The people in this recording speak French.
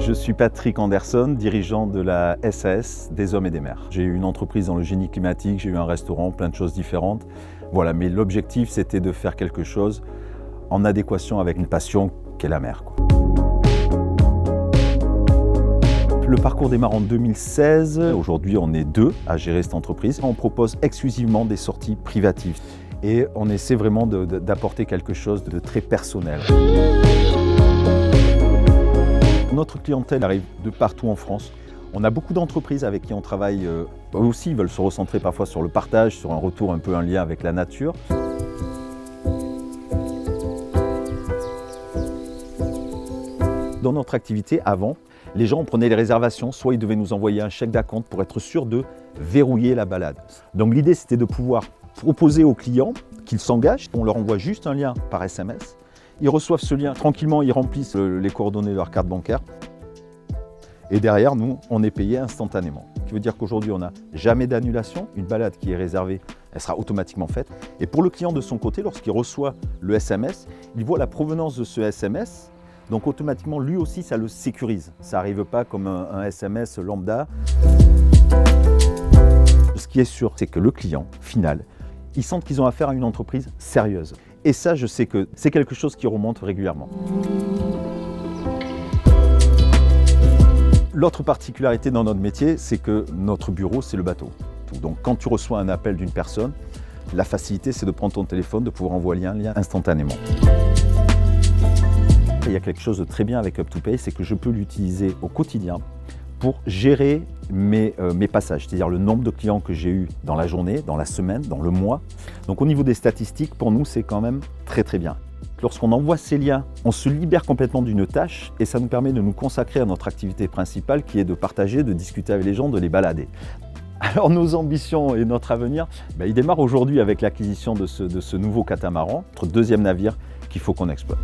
Je suis Patrick Anderson, dirigeant de la SAS des Hommes et des Mers. J'ai eu une entreprise dans le génie climatique, j'ai eu un restaurant, plein de choses différentes. Voilà, mais l'objectif, c'était de faire quelque chose en adéquation avec une passion qu'est la mer. Le parcours démarre en 2016. Aujourd'hui, on est 2 à gérer cette entreprise. On propose exclusivement des sorties privatives et on essaie vraiment d'apporter quelque chose de très personnel. Notre clientèle arrive de partout en France. On a beaucoup d'entreprises avec qui on travaille. Eux aussi, ils veulent se recentrer parfois sur le partage, sur un retour un peu en lien avec la nature. Dans notre activité, avant, les gens prenaient les réservations, soit ils devaient nous envoyer un chèque d'acompte pour être sûr de verrouiller la balade. Donc l'idée, c'était de pouvoir proposer aux clients qu'ils s'engagent. On leur envoie juste un lien par SMS. Ils reçoivent ce lien, tranquillement, ils remplissent les coordonnées de leur carte bancaire. Et derrière, nous, on est payé instantanément. Ce qui veut dire qu'aujourd'hui, on n'a jamais d'annulation. Une balade qui est réservée, elle sera automatiquement faite. Et pour le client de son côté, lorsqu'il reçoit le SMS, il voit la provenance de ce SMS. Donc automatiquement, lui aussi, ça le sécurise. Ça n'arrive pas comme un SMS lambda. Ce qui est sûr, c'est que le client final, ils sentent qu'ils ont affaire à une entreprise sérieuse. Et ça, je sais que c'est quelque chose qui remonte régulièrement. L'autre particularité dans notre métier, c'est que notre bureau, c'est le bateau. Donc quand tu reçois un appel d'une personne, la facilité, c'est de prendre ton téléphone, de pouvoir envoyer un lien instantanément. Il y a quelque chose de très bien avec Up2Pay, c'est que je peux l'utiliser au quotidien pour gérer mes passages, c'est-à-dire le nombre de clients que j'ai eu dans la journée, dans la semaine, dans le mois. Donc au niveau des statistiques, pour nous, c'est quand même très très bien. Lorsqu'on envoie ces liens, on se libère complètement d'une tâche et ça nous permet de nous consacrer à notre activité principale qui est de partager, de discuter avec les gens, de les balader. Alors nos ambitions et notre avenir, il démarre aujourd'hui avec l'acquisition de ce nouveau catamaran, notre deuxième navire qu'il faut qu'on exploite.